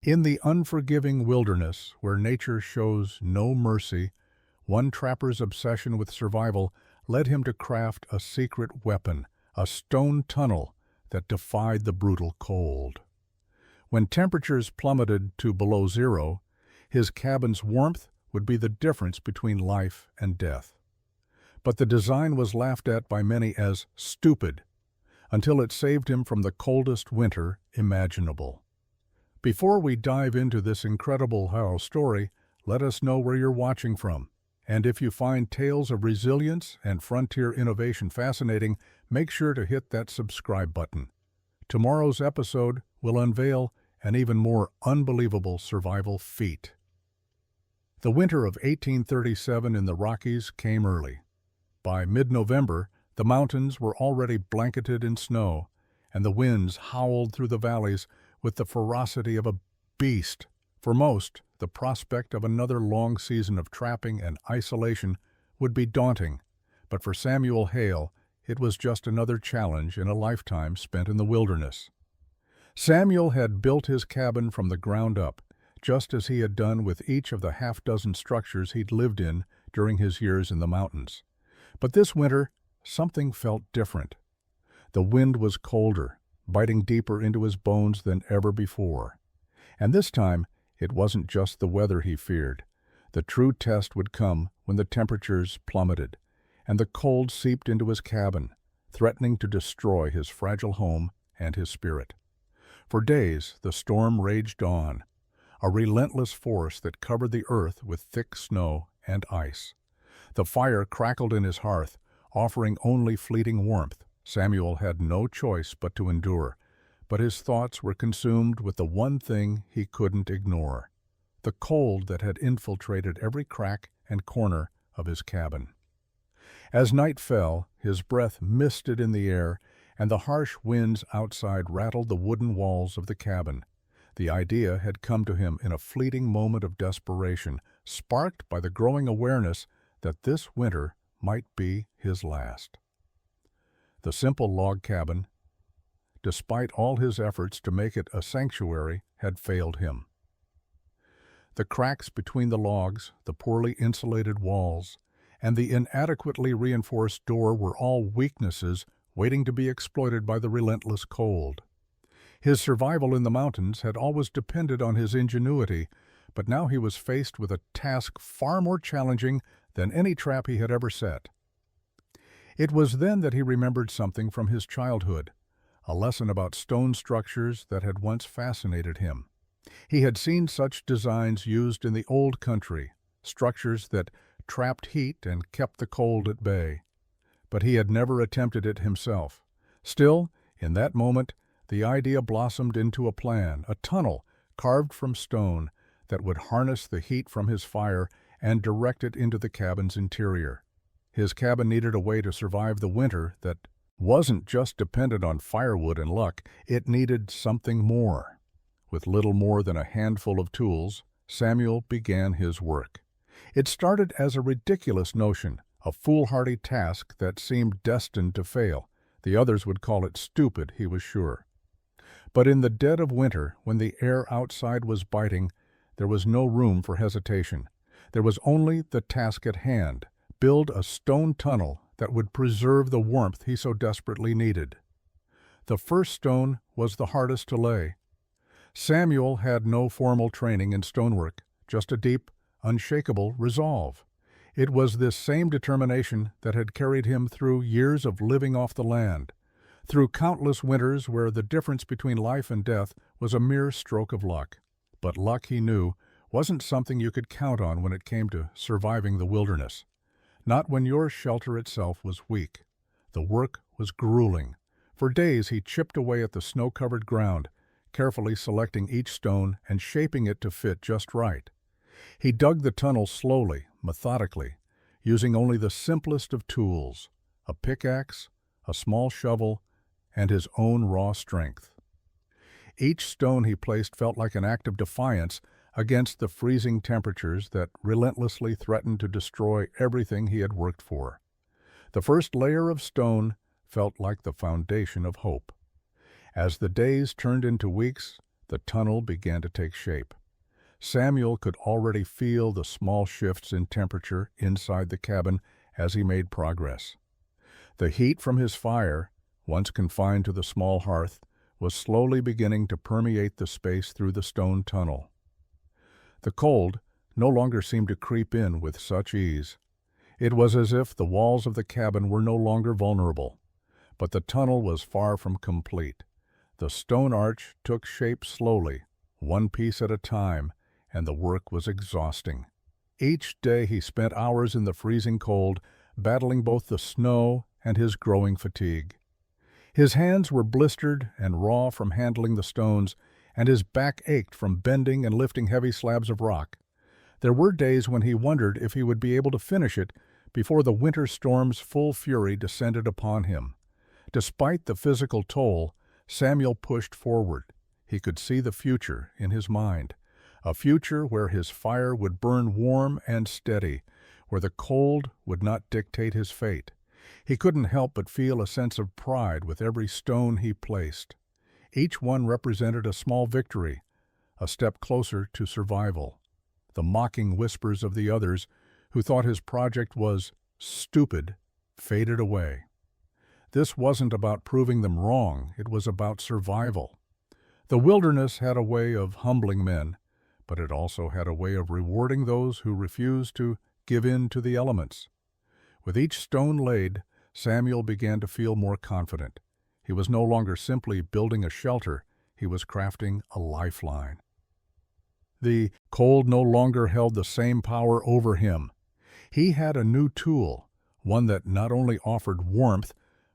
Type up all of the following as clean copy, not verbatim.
In the unforgiving wilderness, where nature shows no mercy, one trapper's obsession with survival led him to craft a secret weapon, a stone tunnel that defied the brutal cold. When temperatures plummeted to below zero, his cabin's warmth would be the difference between life and death. But the design was laughed at by many as stupid, until it saved him from the coldest winter imaginable. Before we dive into this incredible hero story, let us know where you're watching from. And if you find tales of resilience and frontier innovation fascinating, make sure to hit that subscribe button. Tomorrow's episode will unveil an even more unbelievable survival feat. The winter of 1837 in the Rockies came early. By mid-November, the mountains were already blanketed in snow, and the winds howled through the valleys with the ferocity of a beast. For most, the prospect of another long season of trapping and isolation would be daunting, but for Samuel Hale, it was just another challenge in a lifetime spent in the wilderness. Samuel had built his cabin from the ground up, just as he had done with each of the half-dozen structures he'd lived in during his years in the mountains. But this winter, something felt different. The wind was colder, biting deeper into his bones than ever before. And this time, it wasn't just the weather he feared. The true test would come when the temperatures plummeted, and the cold seeped into his cabin, threatening to destroy his fragile home and his spirit. For days, the storm raged on, a relentless force that covered the earth with thick snow and ice. The fire crackled in his hearth, offering only fleeting warmth. Samuel had no choice but to endure, but his thoughts were consumed with the one thing he couldn't ignore, the cold that had infiltrated every crack and corner of his cabin. As night fell, his breath misted in the air, and the harsh winds outside rattled the wooden walls of the cabin. The idea had come to him in a fleeting moment of desperation, sparked by the growing awareness that this winter might be his last. The simple log cabin, despite all his efforts to make it a sanctuary, had failed him. The cracks between the logs, the poorly insulated walls, and the inadequately reinforced door were all weaknesses waiting to be exploited by the relentless cold. His survival in the mountains had always depended on his ingenuity, but now he was faced with a task far more challenging than any trap he had ever set. It was then that he remembered something from his childhood, a lesson about stone structures that had once fascinated him. He had seen such designs used in the old country, structures that trapped heat and kept the cold at bay. But he had never attempted it himself. Still, in that moment, the idea blossomed into a plan, a tunnel carved from stone that would harness the heat from his fire and direct it into the cabin's interior. His cabin needed a way to survive the winter that wasn't just dependent on firewood and luck, it needed something more. With little more than a handful of tools, Samuel began his work. It started as a ridiculous notion, a foolhardy task that seemed destined to fail. The others would call it stupid, he was sure. But in the dead of winter, when the air outside was biting, there was no room for hesitation. There was only the task at hand: build a stone tunnel that would preserve the warmth he so desperately needed. The first stone was the hardest to lay. Samuel had no formal training in stonework, just a deep, unshakable resolve. It was this same determination that had carried him through years of living off the land, through countless winters where the difference between life and death was a mere stroke of luck. But luck, he knew, wasn't something you could count on when it came to surviving the wilderness. Not when your shelter itself was weak. The work was grueling. For days he chipped away at the snow-covered ground, carefully selecting each stone and shaping it to fit just right. He dug the tunnel slowly, methodically, using only the simplest of tools: a pickaxe, a small shovel, and his own raw strength. Each stone he placed felt like an act of defiance against the freezing temperatures that relentlessly threatened to destroy everything he had worked for. The first layer of stone felt like the foundation of hope. As the days turned into weeks, The tunnel began to take shape. Samuel could already feel the small shifts in temperature inside the cabin as he made progress. The heat from his fire, once confined to the small hearth, was slowly beginning to permeate the space through the stone tunnel. The cold no longer seemed to creep in with such ease. It was as if the walls of the cabin were no longer vulnerable. But the tunnel was far from complete. The stone arch took shape slowly, one piece at a time, and the work was exhausting. Each day he spent hours in the freezing cold, battling both the snow and his growing fatigue. His hands were blistered and raw from handling the stones, and his back ached from bending and lifting heavy slabs of rock. There were days when he wondered if he would be able to finish it before the winter storm's full fury descended upon him. Despite the physical toll, Samuel pushed forward. He could see the future in his mind, a future where his fire would burn warm and steady, where the cold would not dictate his fate. He couldn't help but feel a sense of pride with every stone he placed. Each one represented a small victory, a step closer to survival. The mocking whispers of the others, who thought his project was stupid, faded away. This wasn't about proving them wrong, it was about survival. The wilderness had a way of humbling men, but it also had a way of rewarding those who refused to give in to the elements. With each stone laid, Samuel began to feel more confident. He was no longer simply building a shelter, he was crafting a lifeline. The cold no longer held the same power over him. He had a new tool, one that not only offered warmth,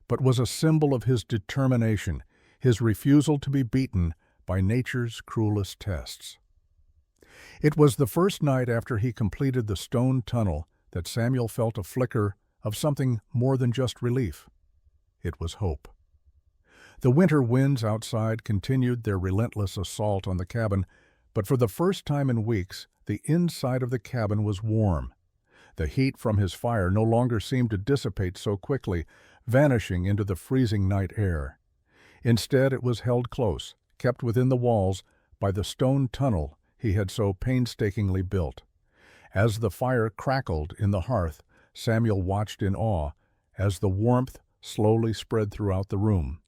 but was a symbol of his determination, his refusal to be beaten by nature's cruelest tests. It was the first night after he completed the stone tunnel that Samuel felt a flicker of something more than just relief. It was hope. The winter winds outside continued their relentless assault on the cabin, but for the first time in weeks, the inside of the cabin was warm. The heat from his fire no longer seemed to dissipate so quickly, vanishing into the freezing night air. Instead, it was held close, kept within the walls, by the stone tunnel he had so painstakingly built. As the fire crackled in the hearth, Samuel watched in awe as the warmth slowly spread throughout the room.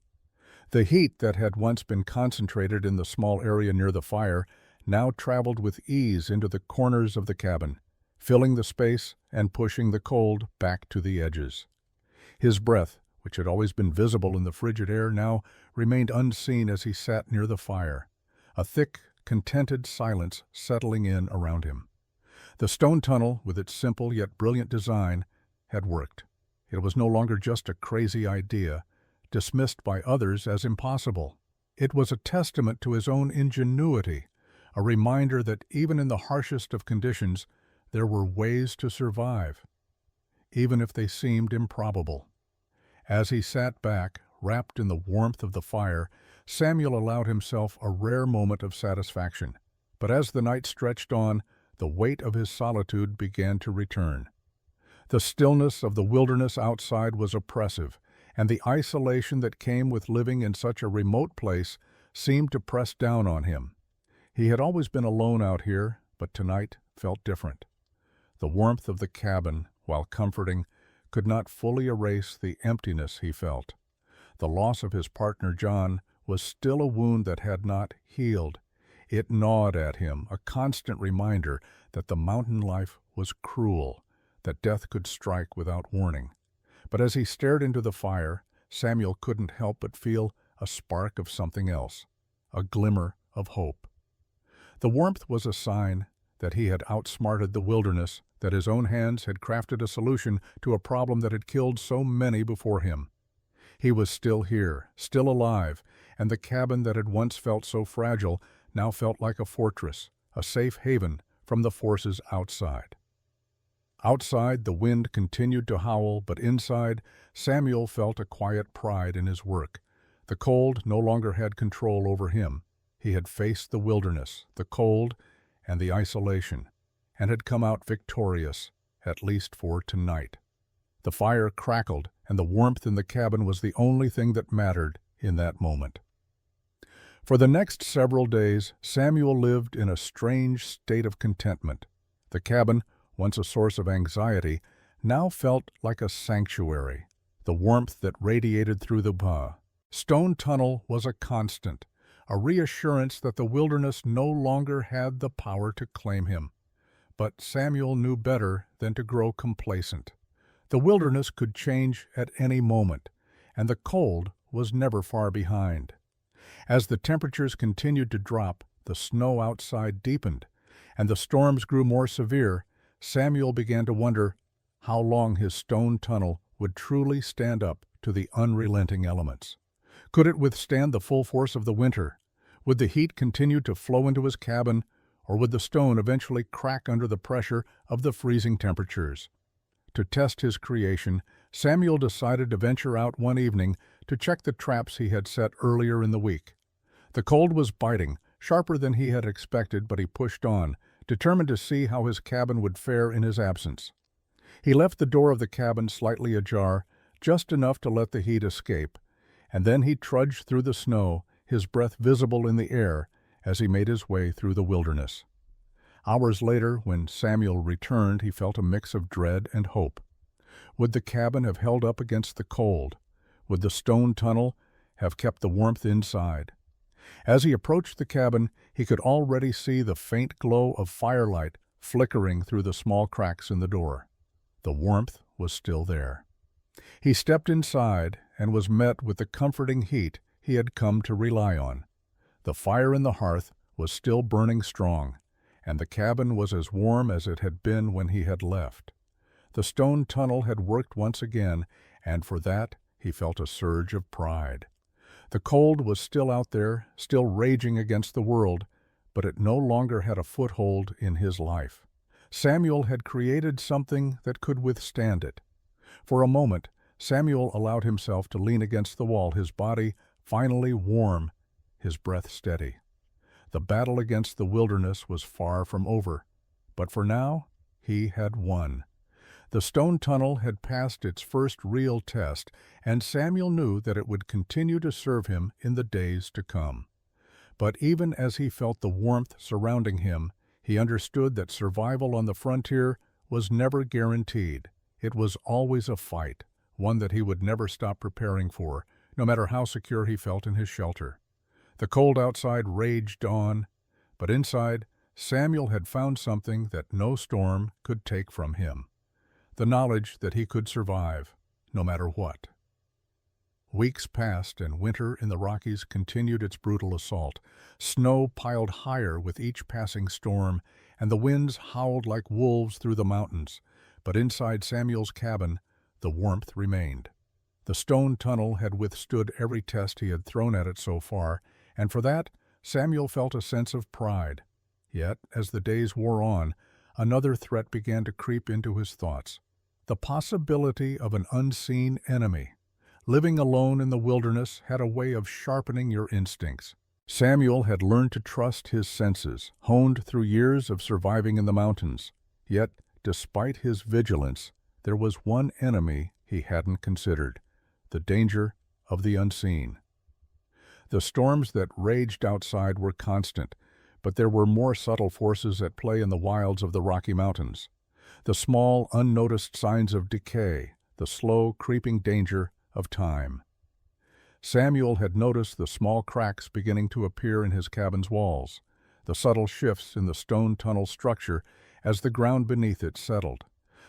The heat that had once been concentrated in the small area near the fire now traveled with ease into the corners of the cabin, filling the space and pushing the cold back to the edges. His breath, which had always been visible in the frigid air, now remained unseen as he sat near the fire, a thick, contented silence settling in around him. The stone tunnel, with its simple yet brilliant design, had worked. It was no longer just a crazy idea, dismissed by others as impossible. It was a testament to his own ingenuity, a reminder that even in the harshest of conditions, there were ways to survive, even if they seemed improbable. As he sat back, wrapped in the warmth of the fire, Samuel allowed himself a rare moment of satisfaction. But as the night stretched on, the weight of his solitude began to return. The stillness of the wilderness outside was oppressive, and the isolation that came with living in such a remote place seemed to press down on him. He had always been alone out here, but tonight felt different. The warmth of the cabin, while comforting, could not fully erase the emptiness he felt. The loss of his partner John was still a wound that had not healed. It gnawed at him, a constant reminder that the mountain life was cruel, that death could strike without warning. But as he stared into the fire, Samuel couldn't help but feel a spark of something else, a glimmer of hope. The warmth was a sign that he had outsmarted the wilderness, that his own hands had crafted a solution to a problem that had killed so many before him. He was still here, still alive, and the cabin that had once felt so fragile now felt like a fortress, a safe haven from the forces outside. Outside, the wind continued to howl, but inside, Samuel felt a quiet pride in his work. The cold no longer had control over him. He had faced the wilderness, the cold, and the isolation, and had come out victorious, at least for tonight. The fire crackled, and the warmth in the cabin was the only thing that mattered in that moment. For the next several days, Samuel lived in a strange state of contentment. The cabin, once a source of anxiety, now felt like a sanctuary. The warmth that radiated through the stone tunnel was a constant, a reassurance that the wilderness no longer had the power to claim him. But Samuel knew better than to grow complacent. The wilderness could change at any moment, and the cold was never far behind. As the temperatures continued to drop, the snow outside deepened, and the storms grew more severe. Samuel began to wonder how long his stone tunnel would truly stand up to the unrelenting elements. Could it withstand the full force of the winter? Would the heat continue to flow into his cabin, or would the stone eventually crack under the pressure of the freezing temperatures? To test his creation, Samuel decided to venture out one evening to check the traps he had set earlier in the week. The cold was biting, sharper than he had expected, but he pushed on, determined to see how his cabin would fare in his absence. He left the door of the cabin slightly ajar, just enough to let the heat escape, and then he trudged through the snow, his breath visible in the air, as he made his way through the wilderness. Hours later, when Samuel returned, he felt a mix of dread and hope. Would the cabin have held up against the cold? Would the stone tunnel have kept the warmth inside? As he approached the cabin, he could already see the faint glow of firelight flickering through the small cracks in the door. The warmth was still there. He stepped inside and was met with the comforting heat he had come to rely on. The fire in the hearth was still burning strong, and the cabin was as warm as it had been when he had left. The stone tunnel had worked once again, and for that he felt a surge of pride. The cold was still out there, still raging against the world, but it no longer had a foothold in his life. Samuel had created something that could withstand it. For a moment, Samuel allowed himself to lean against the wall, his body finally warm, his breath steady. The battle against the wilderness was far from over, but for now he had won. The stone tunnel had passed its first real test, and Samuel knew that it would continue to serve him in the days to come. But even as he felt the warmth surrounding him, he understood that survival on the frontier was never guaranteed. It was always a fight, one that he would never stop preparing for, no matter how secure he felt in his shelter. The cold outside raged on, but inside, Samuel had found something that no storm could take from him. The knowledge that he could survive, no matter what. Weeks passed, and winter in the Rockies continued its brutal assault. Snow piled higher with each passing storm, and the winds howled like wolves through the mountains. But inside Samuel's cabin, the warmth remained. The stone tunnel had withstood every test he had thrown at it so far, and for that, Samuel felt a sense of pride. Yet, as the days wore on, another threat began to creep into his thoughts. The possibility of an unseen enemy. Living alone in the wilderness had a way of sharpening your instincts. Samuel had learned to trust his senses, honed through years of surviving in the mountains. Yet, despite his vigilance, there was one enemy he hadn't considered: the danger of the unseen. The storms that raged outside were constant, but there were more subtle forces at play in the wilds of the Rocky Mountains. The small, unnoticed signs of decay, the slow, creeping danger of time. Samuel had noticed the small cracks beginning to appear in his cabin's walls, the subtle shifts in the stone tunnel structure as the ground beneath it settled.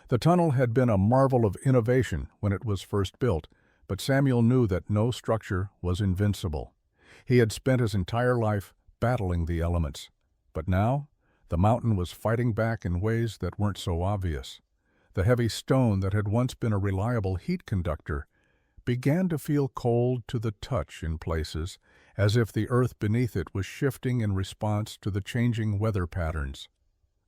The tunnel had been a marvel of innovation when it was first built, but Samuel knew that no structure was invincible. He had spent his entire life battling the elements, but now the mountain was fighting back in ways that weren't so obvious. The heavy stone that had once been a reliable heat conductor began to feel cold to the touch in places, as if the earth beneath it was shifting in response to the changing weather patterns.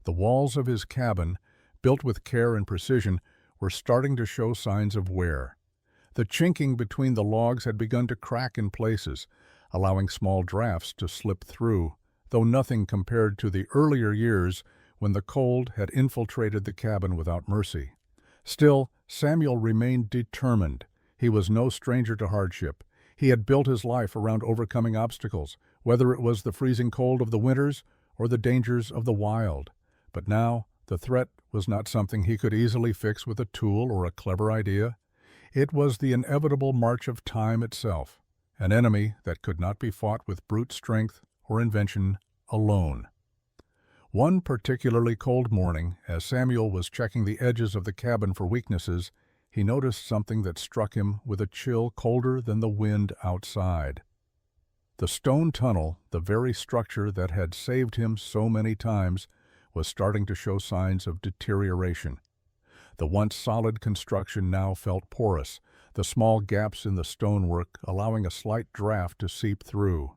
The walls of his cabin, built with care and precision, were starting to show signs of wear. The chinking between the logs had begun to crack in places, allowing small drafts to slip through, though nothing compared to the earlier years when the cold had infiltrated the cabin without mercy. Still, Samuel remained determined. He was no stranger to hardship. He had built his life around overcoming obstacles, whether it was the freezing cold of the winters or the dangers of the wild. But now the threat was not something he could easily fix with a tool or a clever idea. It was the inevitable march of time itself, an enemy that could not be fought with brute strength or invention alone. One particularly cold morning, as Samuel was checking the edges of the cabin for weaknesses, he noticed something that struck him with a chill colder than the wind outside. The stone tunnel, the very structure that had saved him so many times, was starting to show signs of deterioration. The once solid construction now felt porous, the small gaps in the stonework allowing a slight draft to seep through.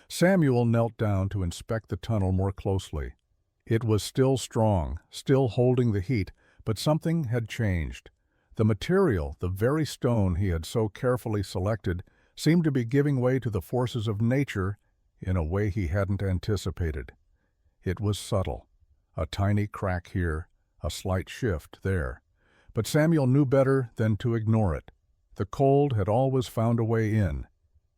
Samuel knelt down to inspect the tunnel more closely. It was still strong, still holding the heat, but something had changed. The material, the very stone he had so carefully selected, seemed to be giving way to the forces of nature in a way he hadn't anticipated. It was subtle, a tiny crack here, a slight shift there. But Samuel knew better than to ignore it. The cold had always found a way in,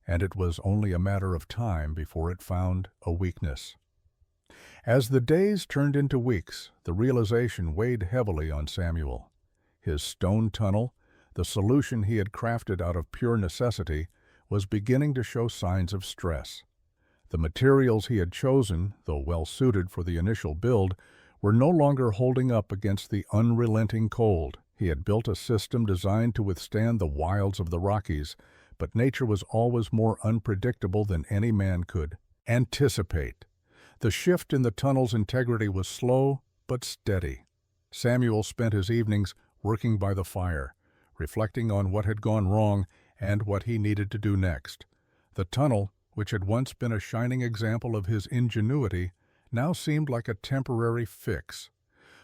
and it was only a matter of time before it found a weakness. As the days turned into weeks, the realization weighed heavily on Samuel. His stone tunnel, the solution he had crafted out of pure necessity, was beginning to show signs of stress. The materials he had chosen, though well suited for the initial build, were no longer holding up against the unrelenting cold. He had built a system designed to withstand the wilds of the Rockies, but nature was always more unpredictable than any man could anticipate. The shift in the tunnel's integrity was slow but steady. Samuel spent his evenings working by the fire, reflecting on what had gone wrong and what he needed to do next. The tunnel, which had once been a shining example of his ingenuity, now seemed like a temporary fix.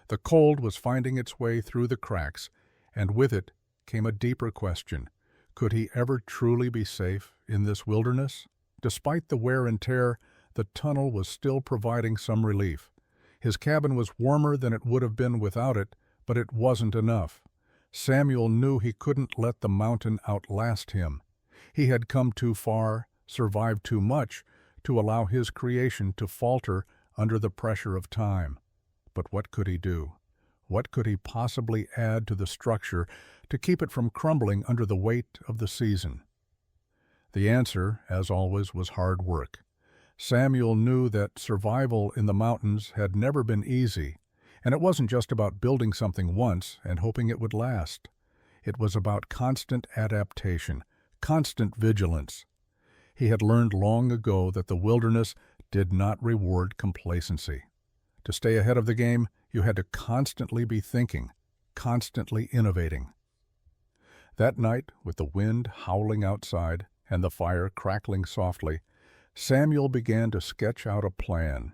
The cold was finding its way through the cracks, and with it came a deeper question. Could he ever truly be safe in this wilderness? Despite the wear and tear, the tunnel was still providing some relief. His cabin was warmer than it would have been without it, but it wasn't enough. Samuel knew he couldn't let the mountain outlast him. He had come too far, survived too much, to allow his creation to falter under the pressure of time. But what could he do? What could he possibly add to the structure to keep it from crumbling under the weight of the season? The answer, as always, was hard work. Samuel knew that survival in the mountains had never been easy, and it wasn't just about building something once and hoping it would last. It was about constant adaptation, constant vigilance. He had learned long ago that the wilderness did not reward complacency. To stay ahead of the game, you had to constantly be thinking, constantly innovating. That night, with the wind howling outside and the fire crackling softly, Samuel began to sketch out a plan.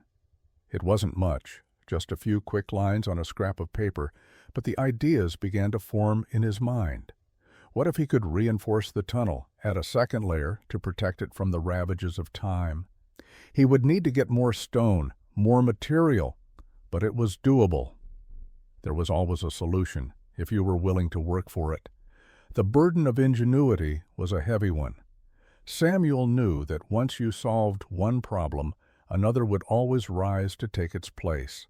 It wasn't much, just a few quick lines on a scrap of paper, but the ideas began to form in his mind. What if he could reinforce the tunnel, add a second layer to protect it from the ravages of time? He would need to get more stone, more material, but it was doable. There was always a solution, if you were willing to work for it. The burden of ingenuity was a heavy one. Samuel knew that once you solved one problem, another would always rise to take its place.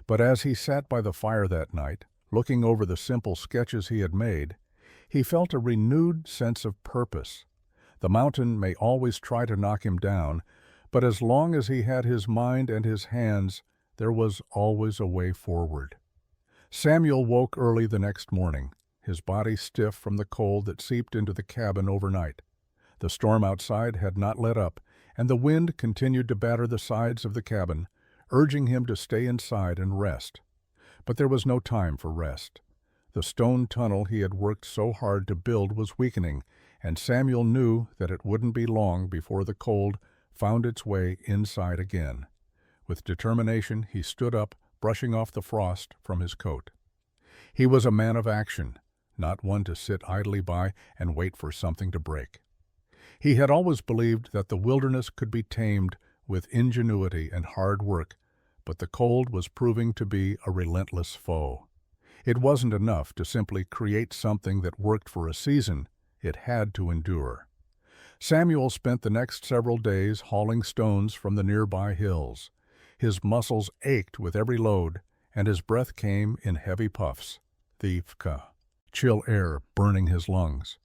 But as he sat by the fire that night, looking over the simple sketches he had made, he felt a renewed sense of purpose. The mountain may always try to knock him down, but as long as he had his mind and his hands, there was always a way forward. Samuel woke early the next morning, his body stiff from the cold that seeped into the cabin overnight. The storm outside had not let up, and the wind continued to batter the sides of the cabin, urging him to stay inside and rest. But there was no time for rest. The stone tunnel he had worked so hard to build was weakening, and Samuel knew that it wouldn't be long before the cold found its way inside again. With determination, he stood up, brushing off the frost from his coat. He was a man of action, not one to sit idly by and wait for something to break. He had always believed that the wilderness could be tamed with ingenuity and hard work, but the cold was proving to be a relentless foe. It wasn't enough to simply create something that worked for a season. It had to endure. Samuel spent the next several days hauling stones from the nearby hills. His muscles ached with every load, and his breath came in heavy puffs, the chill air burning his lungs.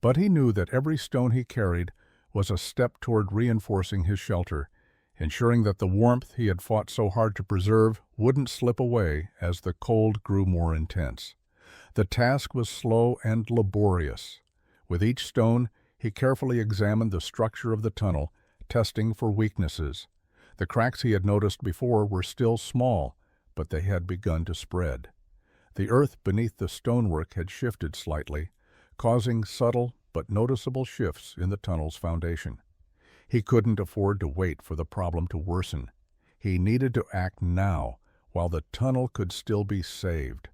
But he knew that every stone he carried was a step toward reinforcing his shelter, ensuring that the warmth he had fought so hard to preserve wouldn't slip away as the cold grew more intense. The task was slow and laborious. With each stone, he carefully examined the structure of the tunnel, testing for weaknesses. The cracks he had noticed before were still small, but they had begun to spread. The earth beneath the stonework had shifted slightly, causing subtle but noticeable shifts in the tunnel's foundation. He couldn't afford to wait for the problem to worsen. He needed to act now, while the tunnel could still be saved.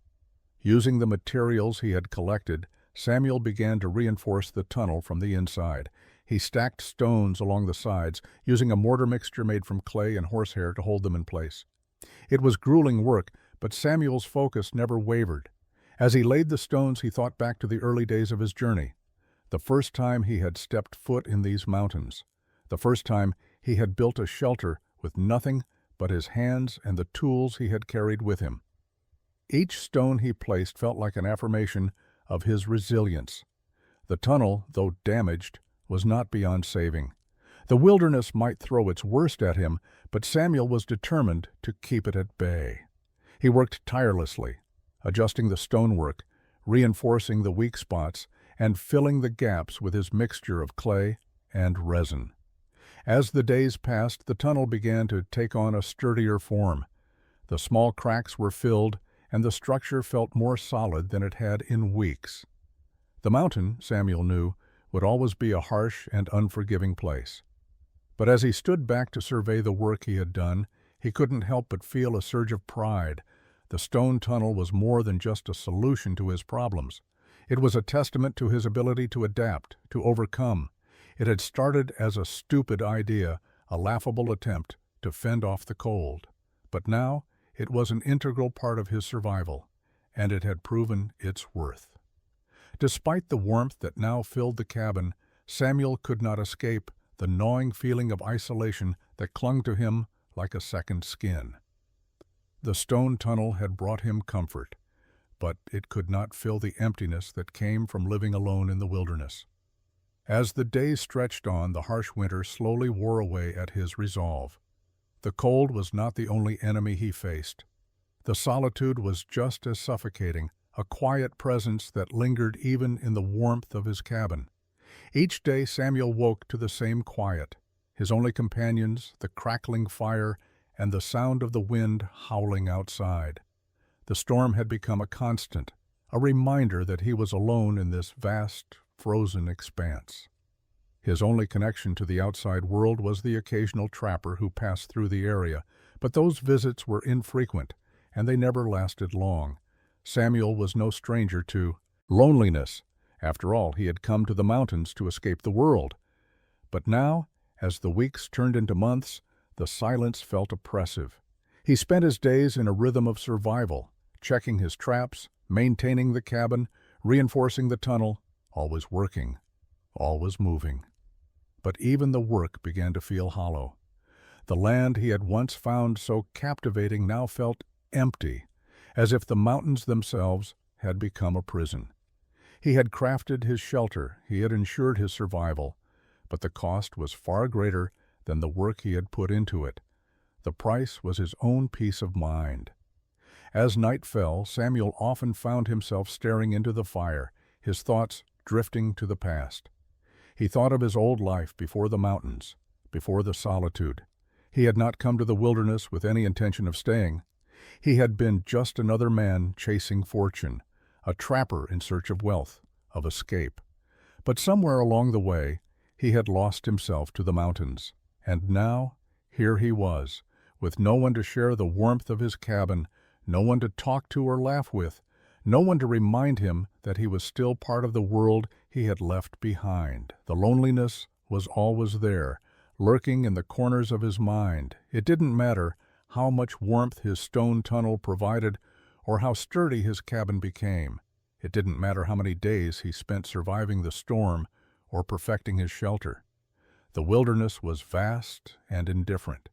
Using the materials he had collected, Samuel began to reinforce the tunnel from the inside. He stacked stones along the sides, using a mortar mixture made from clay and horsehair to hold them in place. It was grueling work, but Samuel's focus never wavered. As he laid the stones, he thought back to the early days of his journey. The first time he had stepped foot in these mountains. The first time he had built a shelter with nothing but his hands and the tools he had carried with him. Each stone he placed felt like an affirmation of his resilience. The tunnel, though damaged, was not beyond saving. The wilderness might throw its worst at him, but Samuel was determined to keep it at bay. He worked tirelessly, adjusting the stonework, reinforcing the weak spots, and filling the gaps with his mixture of clay and resin. As the days passed, the tunnel began to take on a sturdier form. The small cracks were filled, and the structure felt more solid than it had in weeks. The mountain, Samuel knew, would always be a harsh and unforgiving place. But as he stood back to survey the work he had done, he couldn't help but feel a surge of pride. The stone tunnel was more than just a solution to his problems. It was a testament to his ability to adapt, to overcome. It had started as a stupid idea, a laughable attempt to fend off the cold. But now it was an integral part of his survival, and it had proven its worth. Despite the warmth that now filled the cabin, Samuel could not escape the gnawing feeling of isolation that clung to him like a second skin. The stone tunnel had brought him comfort, but it could not fill the emptiness that came from living alone in the wilderness. As the days stretched on, the harsh winter slowly wore away at his resolve. The cold was not the only enemy he faced. The solitude was just as suffocating, a quiet presence that lingered even in the warmth of his cabin. Each day Samuel woke to the same quiet, his only companions, the crackling fire, and the sound of the wind howling outside. The storm had become a constant, a reminder that he was alone in this vast, frozen expanse. His only connection to the outside world was the occasional trapper who passed through the area, but those visits were infrequent, and they never lasted long. Samuel was no stranger to loneliness. After all, he had come to the mountains to escape the world. But now, as the weeks turned into months, the silence felt oppressive. He spent his days in a rhythm of survival, checking his traps, maintaining the cabin, reinforcing the tunnel, always working, always moving. But even the work began to feel hollow. The land he had once found so captivating now felt empty, as if the mountains themselves had become a prison. He had crafted his shelter, he had ensured his survival, but the cost was far greater than the work he had put into it. The price was his own peace of mind. As night fell, Samuel often found himself staring into the fire, his thoughts drifting to the past. He thought of his old life before the mountains, before the solitude. He had not come to the wilderness with any intention of staying. He had been just another man chasing fortune, a trapper in search of wealth, of escape. But somewhere along the way, he had lost himself to the mountains. And now, here he was, with no one to share the warmth of his cabin, no one to talk to or laugh with, no one to remind him that he was still part of the world he had left behind. The loneliness was always there, lurking in the corners of his mind. It didn't matter how much warmth his stone tunnel provided or how sturdy his cabin became. It didn't matter how many days he spent surviving the storm or perfecting his shelter. The wilderness was vast and indifferent,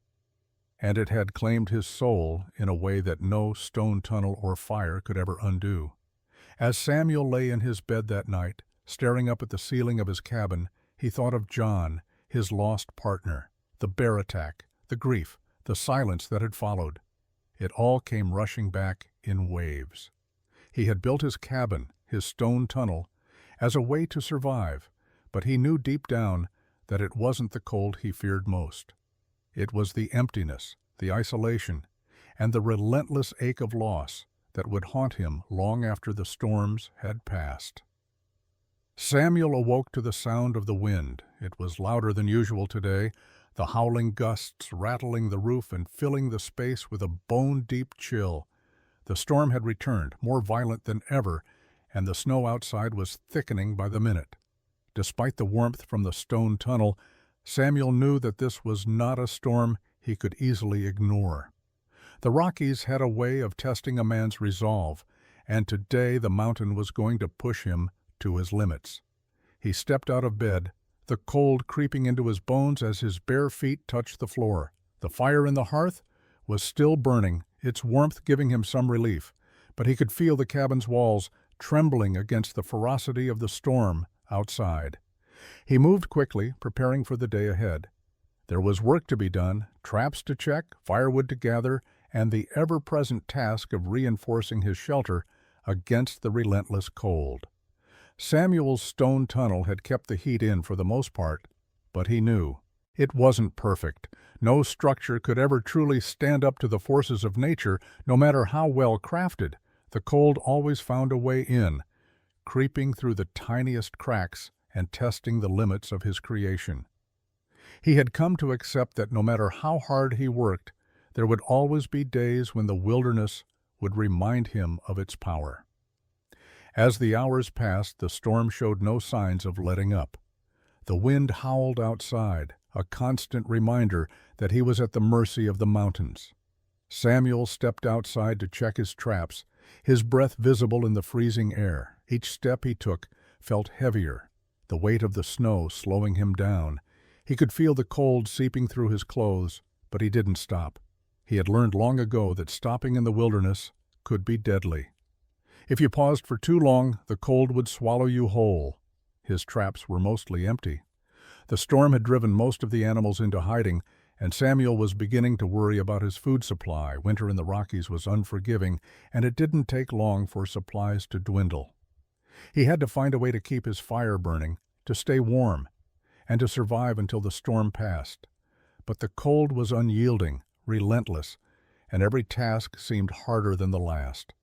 and it had claimed his soul in a way that no stone tunnel or fire could ever undo. As Samuel lay in his bed that night, staring up at the ceiling of his cabin, he thought of John, his lost partner, the bear attack, the grief, the silence that had followed. It all came rushing back in waves. He had built his cabin, his stone tunnel, as a way to survive, but he knew deep down that it wasn't the cold he feared most. It was the emptiness, the isolation, and the relentless ache of loss that would haunt him long after the storms had passed. Samuel awoke to the sound of the wind. It was louder than usual today, the howling gusts rattling the roof and filling the space with a bone-deep chill. The storm had returned, more violent than ever, and the snow outside was thickening by the minute. Despite the warmth from the stone tunnel, Samuel knew that this was not a storm he could easily ignore. The Rockies had a way of testing a man's resolve, and today the mountain was going to push him to his limits. He stepped out of bed, the cold creeping into his bones as his bare feet touched the floor. The fire in the hearth was still burning, its warmth giving him some relief, but he could feel the cabin's walls trembling against the ferocity of the storm outside. He moved quickly, preparing for the day ahead. There was work to be done, traps to check, firewood to gather, and the ever-present task of reinforcing his shelter against the relentless cold. Samuel's stone tunnel had kept the heat in for the most part, but he knew it wasn't perfect. No structure could ever truly stand up to the forces of nature, no matter how well crafted. The cold always found a way in, creeping through the tiniest cracks and testing the limits of his creation. He had come to accept that no matter how hard he worked, there would always be days when the wilderness would remind him of its power. As the hours passed, the storm showed no signs of letting up. The wind howled outside, a constant reminder that he was at the mercy of the mountains. Samuel stepped outside to check his traps, his breath visible in the freezing air. Each step he took felt heavier, the weight of the snow slowing him down. He could feel the cold seeping through his clothes, but he didn't stop. He had learned long ago that stopping in the wilderness could be deadly. If you paused for too long, the cold would swallow you whole. His traps were mostly empty. The storm had driven most of the animals into hiding, and Samuel was beginning to worry about his food supply. Winter in the Rockies was unforgiving, and it didn't take long for supplies to dwindle. He had to find a way to keep his fire burning, to stay warm, and to survive until the storm passed. But the cold was unyielding, relentless, and every task seemed harder than the last.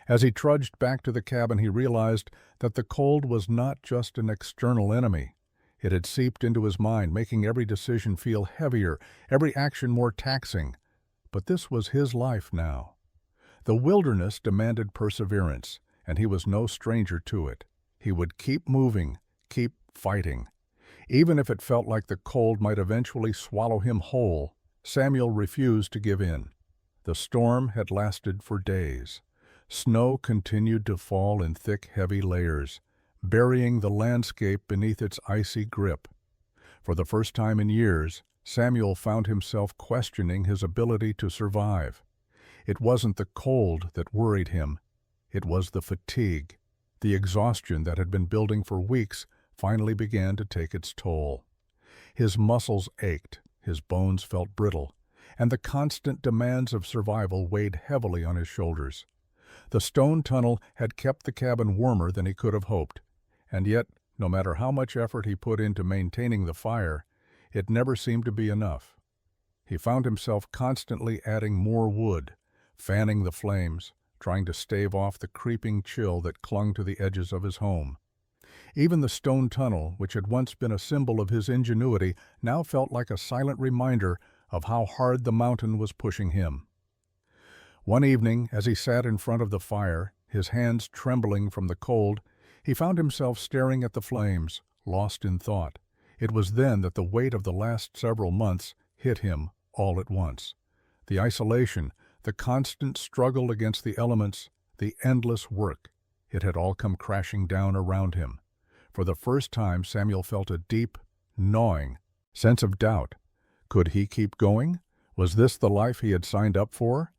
As he trudged back to the cabin, he realized that the cold was not just an external enemy. It had seeped into his mind, making every decision feel heavier, every action more taxing. But this was his life now. The wilderness demanded perseverance, and he was no stranger to it. He would keep moving, keep fighting. Even if it felt like the cold might eventually swallow him whole, Samuel refused to give in. The storm had lasted for days. Snow continued to fall in thick, heavy layers, burying the landscape beneath its icy grip. For the first time in years, Samuel found himself questioning his ability to survive. It wasn't the cold that worried him. It was the fatigue. The exhaustion that had been building for weeks finally began to take its toll. His muscles ached, his bones felt brittle, and the constant demands of survival weighed heavily on his shoulders. The stone tunnel had kept the cabin warmer than he could have hoped, and yet, no matter how much effort he put into maintaining the fire, it never seemed to be enough. He found himself constantly adding more wood, fanning the flames, trying to stave off the creeping chill that clung to the edges of his home. Even the stone tunnel, which had once been a symbol of his ingenuity, now felt like a silent reminder of how hard the mountain was pushing him. One evening, as he sat in front of the fire, his hands trembling from the cold, he found himself staring at the flames, lost in thought. It was then that the weight of the last several months hit him all at once. The isolation, the constant struggle against the elements, the endless work, it had all come crashing down around him. For the first time, Samuel felt a deep, gnawing sense of doubt. Could he keep going? Was this the life he had signed up for?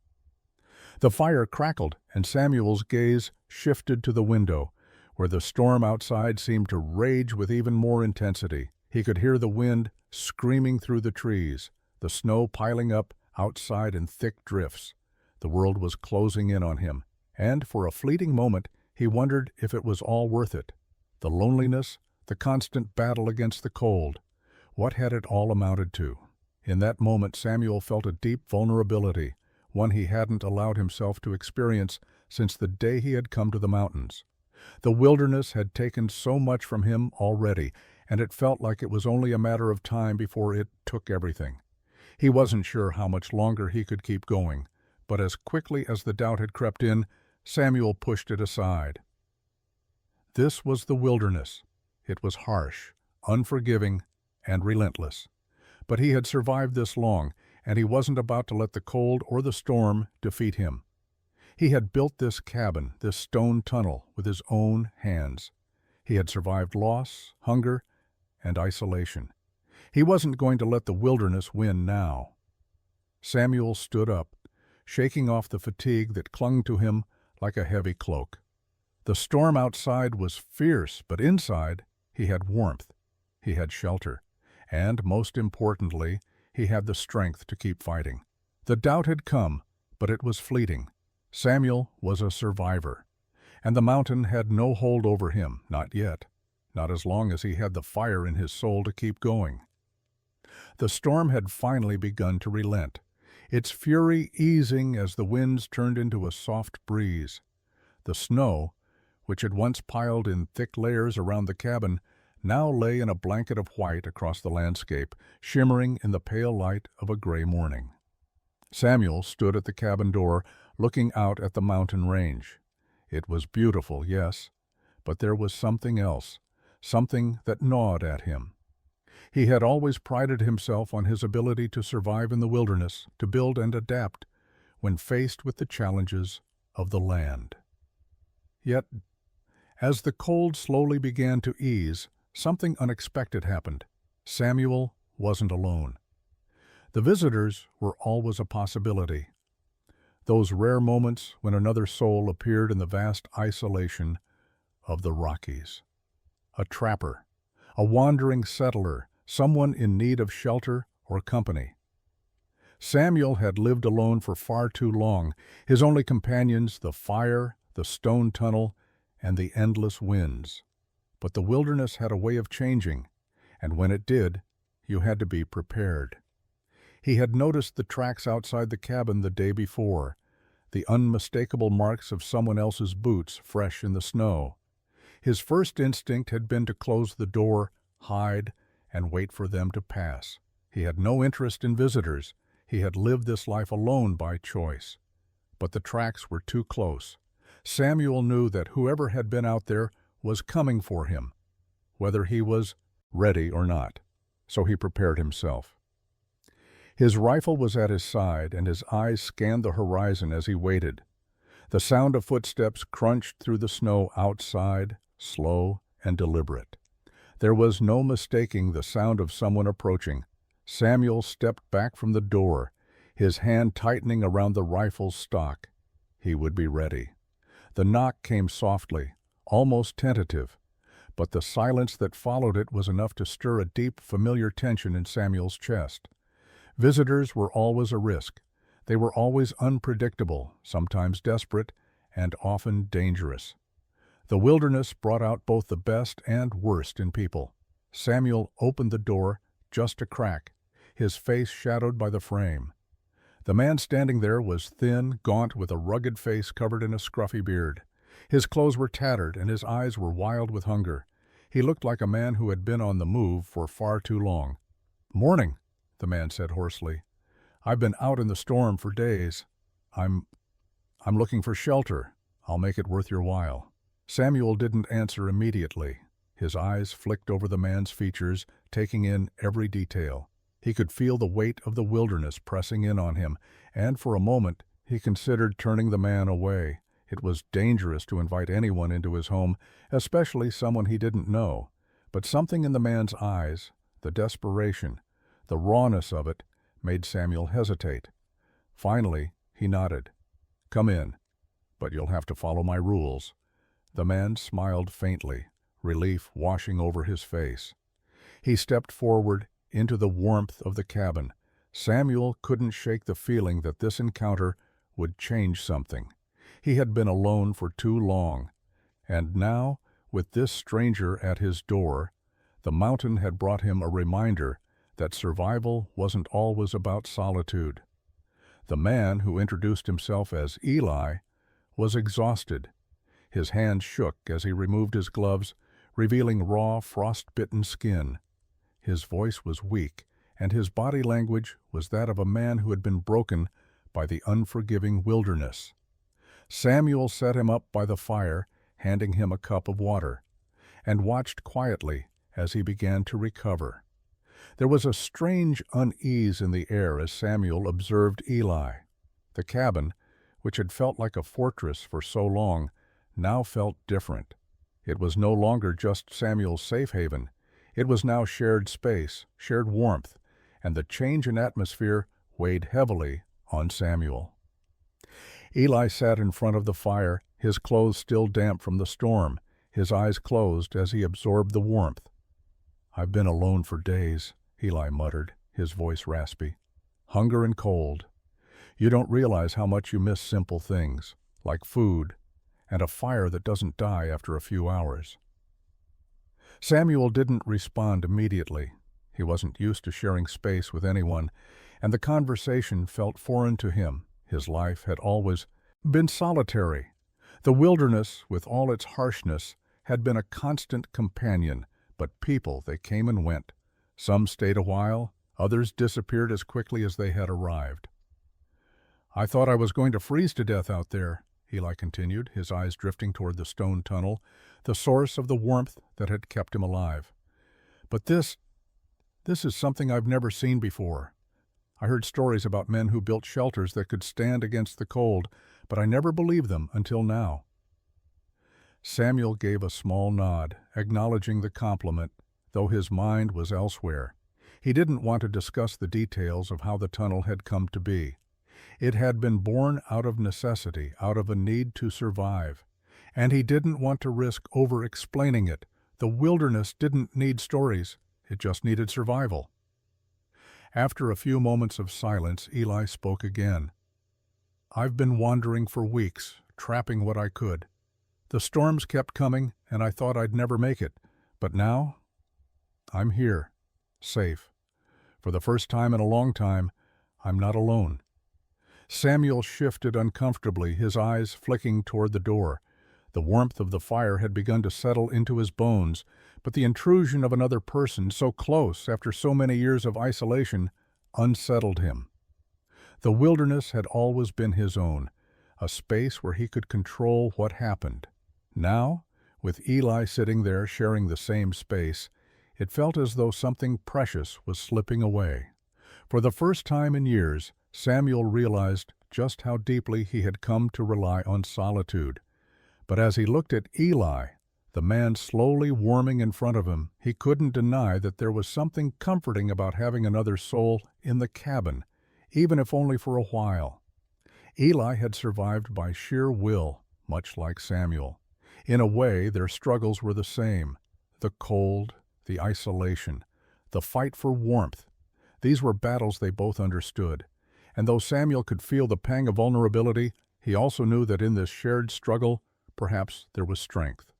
The fire crackled, and Samuel's gaze shifted to the window, where the storm outside seemed to rage with even more intensity. He could hear the wind screaming through the trees, the snow piling up outside in thick drifts. The world was closing in on him, and for a fleeting moment he wondered if it was all worth it. The loneliness, the constant battle against the cold. What had it all amounted to? In that moment Samuel felt a deep vulnerability, one he hadn't allowed himself to experience since the day he had come to the mountains. The wilderness had taken so much from him already, and it felt like it was only a matter of time before it took everything. He wasn't sure how much longer he could keep going, but as quickly as the doubt had crept in, Samuel pushed it aside. This was the wilderness. It was harsh, unforgiving, and relentless. But he had survived this long, and he wasn't about to let the cold or the storm defeat him. He had built this cabin, this stone tunnel, with his own hands. He had survived loss, hunger, and isolation. He wasn't going to let the wilderness win now. Samuel stood up, shaking off the fatigue that clung to him like a heavy cloak. The storm outside was fierce, but inside he had warmth, he had shelter, and, most importantly, he had the strength to keep fighting. The doubt had come, but it was fleeting. Samuel was a survivor, and the mountain had no hold over him, not yet, not as long as he had the fire in his soul to keep going. The storm had finally begun to relent, its fury easing as the winds turned into a soft breeze. The snow, which had once piled in thick layers around the cabin, now lay in a blanket of white across the landscape, shimmering in the pale light of a gray morning. Samuel stood at the cabin door, looking out at the mountain range. It was beautiful, yes, but there was something else, something that gnawed at him. He had always prided himself on his ability to survive in the wilderness, to build and adapt when faced with the challenges of the land. Yet, as the cold slowly began to ease, something unexpected happened. Samuel wasn't alone. The visitors were always a possibility. Those rare moments when another soul appeared in the vast isolation of the Rockies. A trapper, a wandering settler, someone in need of shelter or company. Samuel had lived alone for far too long, his only companions the fire, the stone tunnel, and the endless winds. But the wilderness had a way of changing, and when it did, you had to be prepared. He had noticed the tracks outside the cabin the day before, the unmistakable marks of someone else's boots fresh in the snow. His first instinct had been to close the door, hide, and wait for them to pass. He had no interest in visitors. He had lived this life alone by choice. But the tracks were too close. Samuel knew that whoever had been out there was coming for him, whether he was ready or not. So he prepared himself. His rifle was at his side, and his eyes scanned the horizon as he waited. The sound of footsteps crunched through the snow outside, slow and deliberate. There was no mistaking the sound of someone approaching. Samuel stepped back from the door, his hand tightening around the rifle's stock. He would be ready. The knock came softly, almost tentative, but the silence that followed it was enough to stir a deep, familiar tension in Samuel's chest. Visitors were always a risk. They were always unpredictable, sometimes desperate, and often dangerous. The wilderness brought out both the best and worst in people. Samuel opened the door just a crack, his face shadowed by the frame. The man standing there was thin, gaunt, with a rugged face covered in a scruffy beard. His clothes were tattered, and his eyes were wild with hunger. He looked like a man who had been on the move for far too long. "Morning," the man said hoarsely. "I've been out in the storm for days. I'm looking for shelter. I'll make it worth your while." Samuel didn't answer immediately. His eyes flicked over the man's features, taking in every detail. He could feel the weight of the wilderness pressing in on him, and for a moment he considered turning the man away, It was dangerous to invite anyone into his home, especially someone he didn't know. But something in the man's eyes, the desperation, the rawness of it, made Samuel hesitate. Finally, he nodded. "Come in, but you'll have to follow my rules." The man smiled faintly, relief washing over his face. He stepped forward into the warmth of the cabin. Samuel couldn't shake the feeling that this encounter would change something. He had been alone for too long, and now, with this stranger at his door, the mountain had brought him a reminder that survival wasn't always about solitude. The man, who introduced himself as Eli, was exhausted. His hands shook as he removed his gloves, revealing raw, frost-bitten skin. His voice was weak, and his body language was that of a man who had been broken by the unforgiving wilderness. Samuel set him up by the fire, handing him a cup of water, and watched quietly as he began to recover. There was a strange unease in the air as Samuel observed Eli. The cabin, which had felt like a fortress for so long, now felt different. It was no longer just Samuel's safe haven. It was now shared space, shared warmth, and the change in atmosphere weighed heavily on Samuel. Eli sat in front of the fire, his clothes still damp from the storm, his eyes closed as he absorbed the warmth. "I've been alone for days," Eli muttered, his voice raspy. "Hunger and cold. You don't realize how much you miss simple things, like food, and a fire that doesn't die after a few hours." Samuel didn't respond immediately. He wasn't used to sharing space with anyone, and the conversation felt foreign to him. His life had always been solitary. The wilderness, with all its harshness, had been a constant companion, but people, they came and went. Some stayed a while, others disappeared as quickly as they had arrived. "I thought I was going to freeze to death out there," Eli continued, his eyes drifting toward the stone tunnel, the source of the warmth that had kept him alive. "But this is something I've never seen before. I heard stories about men who built shelters that could stand against the cold, but I never believed them until now." Samuel gave a small nod, acknowledging the compliment, though his mind was elsewhere. He didn't want to discuss the details of how the tunnel had come to be. It had been born out of necessity, out of a need to survive, and he didn't want to risk over-explaining it. The wilderness didn't need stories, it just needed survival. After a few moments of silence, Eli spoke again. "I've been wandering for weeks, trapping what I could. The storms kept coming, and I thought I'd never make it. But now, I'm here, safe. For the first time in a long time, I'm not alone." Samuel shifted uncomfortably, his eyes flicking toward the door. The warmth of the fire had begun to settle into his bones, but the intrusion of another person so close after so many years of isolation unsettled him. The wilderness had always been his own, a space where he could control what happened. Now, with Eli sitting there sharing the same space, it felt as though something precious was slipping away. For the first time in years, Samuel realized just how deeply he had come to rely on solitude. But as he looked at Eli, the man slowly warming in front of him, he couldn't deny that there was something comforting about having another soul in the cabin, even if only for a while. Eli had survived by sheer will, much like Samuel. In a way, their struggles were the same. The cold, the isolation, the fight for warmth. These were battles they both understood. And though Samuel could feel the pang of vulnerability, he also knew that in this shared struggle, perhaps there was strength.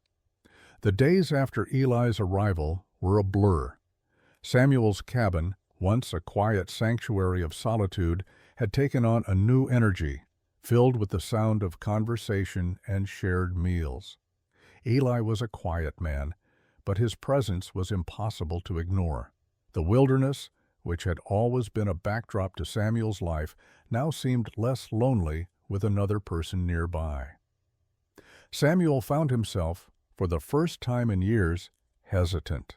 The days after Eli's arrival were a blur. Samuel's cabin, once a quiet sanctuary of solitude, had taken on a new energy, filled with the sound of conversation and shared meals. Eli was a quiet man, but his presence was impossible to ignore. The wilderness, which had always been a backdrop to Samuel's life, now seemed less lonely with another person nearby. Samuel found himself, for the first time in years, hesitant.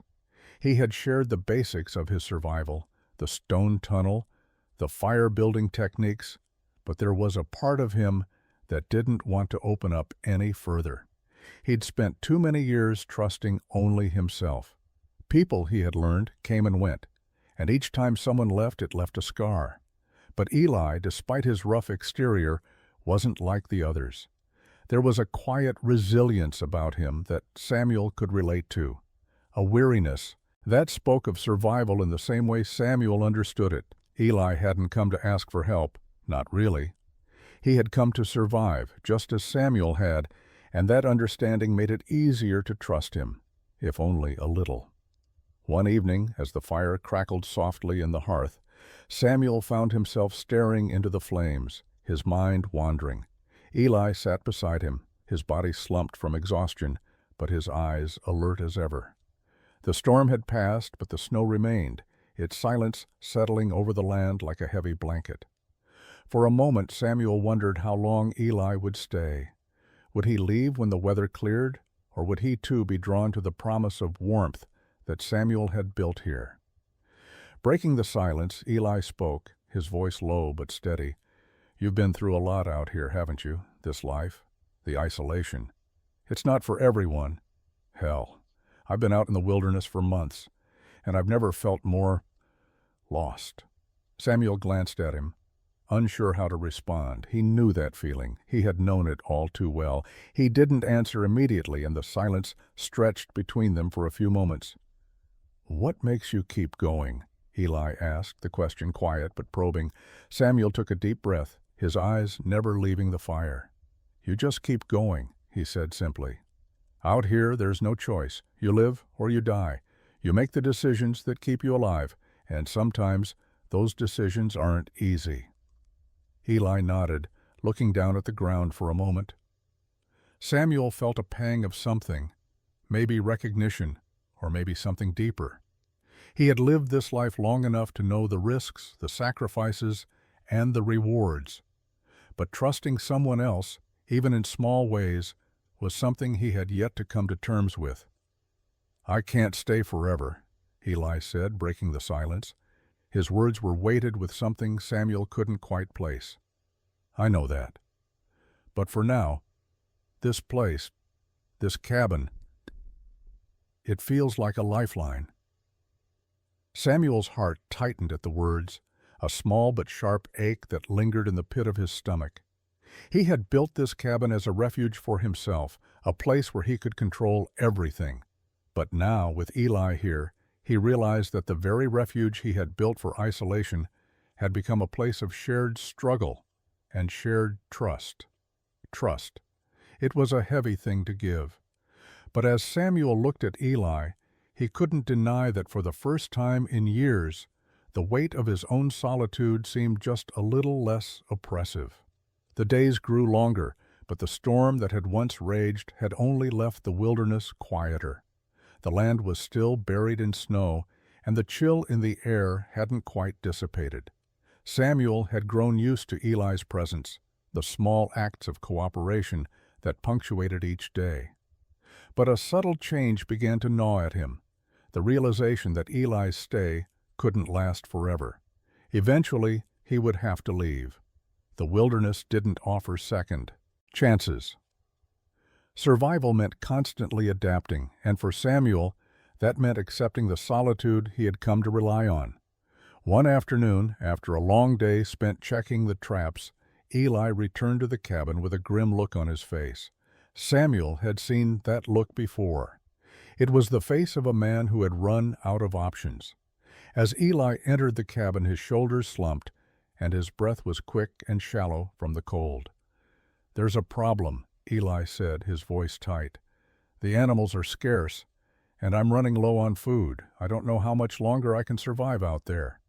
He had shared the basics of his survival, the stone tunnel, the fire-building techniques, but there was a part of him that didn't want to open up any further. He'd spent too many years trusting only himself. People, he had learned, came and went, and each time someone left, it left a scar. But Eli, despite his rough exterior, wasn't like the others. There was a quiet resilience about him that Samuel could relate to, a weariness that spoke of survival in the same way Samuel understood it. Eli hadn't come to ask for help, not really. He had come to survive, just as Samuel had, and that understanding made it easier to trust him, if only a little. One evening, as the fire crackled softly in the hearth, Samuel found himself staring into the flames, his mind wandering. Eli sat beside him, his body slumped from exhaustion, but his eyes alert as ever. The storm had passed, but the snow remained, its silence settling over the land like a heavy blanket. For a moment Samuel wondered how long Eli would stay. Would he leave when the weather cleared, or would he too be drawn to the promise of warmth that Samuel had built here? Breaking the silence, Eli spoke, his voice low but steady. "You've been through a lot out here, haven't you? This life, the isolation. It's not for everyone. Hell, I've been out in the wilderness for months, and I've never felt more lost." Samuel glanced at him, unsure how to respond. He knew that feeling. He had known it all too well. He didn't answer immediately, and the silence stretched between them for a few moments. "What makes you keep going?" Eli asked, the question quiet but probing. Samuel took a deep breath, his eyes never leaving the fire. "You just keep going," he said simply. "Out here, there's no choice. You live or you die. You make the decisions that keep you alive, and sometimes those decisions aren't easy." Eli nodded, looking down at the ground for a moment. Samuel felt a pang of something, maybe recognition, or maybe something deeper. He had lived this life long enough to know the risks, the sacrifices, and the rewards. But trusting someone else, even in small ways, was something he had yet to come to terms with. "I can't stay forever," Eli said, breaking the silence. His words were weighted with something Samuel couldn't quite place. "I know that. But for now, this place, this cabin, it feels like a lifeline." Samuel's heart tightened at the words, a small but sharp ache that lingered in the pit of his stomach. He had built this cabin as a refuge for himself, a place where he could control everything. But now, with Eli here, he realized that the very refuge he had built for isolation had become a place of shared struggle and shared trust. Trust. It was a heavy thing to give. But as Samuel looked at Eli, he couldn't deny that for the first time in years, the weight of his own solitude seemed just a little less oppressive. The days grew longer, but the storm that had once raged had only left the wilderness quieter. The land was still buried in snow, and the chill in the air hadn't quite dissipated. Samuel had grown used to Eli's presence, the small acts of cooperation that punctuated each day. But a subtle change began to gnaw at him, the realization that Eli's stay couldn't last forever. Eventually, he would have to leave. The wilderness didn't offer second chances. Survival meant constantly adapting, and for Samuel, that meant accepting the solitude he had come to rely on. One afternoon, after a long day spent checking the traps, Eli returned to the cabin with a grim look on his face. Samuel had seen that look before. It was the face of a man who had run out of options. As Eli entered the cabin, his shoulders slumped, and his breath was quick and shallow from the cold. "There's a problem," Eli said, his voice tight. "The animals are scarce, and I'm running low on food. I don't know how much longer I can survive out there."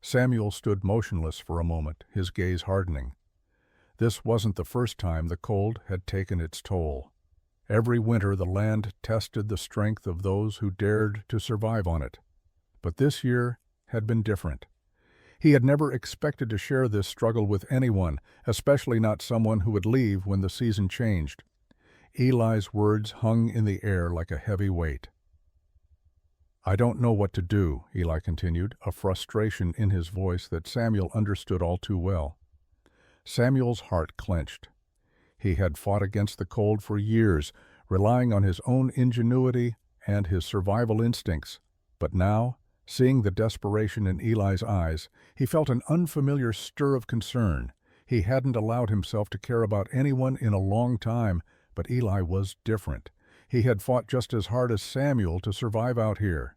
Samuel stood motionless for a moment, his gaze hardening. This wasn't the first time the cold had taken its toll. Every winter the land tested the strength of those who dared to survive on it. But this year had been different. He had never expected to share this struggle with anyone, especially not someone who would leave when the season changed. Eli's words hung in the air like a heavy weight. "I don't know what to do," Eli continued, a frustration in his voice that Samuel understood all too well. Samuel's heart clenched. He had fought against the cold for years, relying on his own ingenuity and his survival instincts. But now, seeing the desperation in Eli's eyes, he felt an unfamiliar stir of concern. He hadn't allowed himself to care about anyone in a long time, but Eli was different. He had fought just as hard as Samuel to survive out here.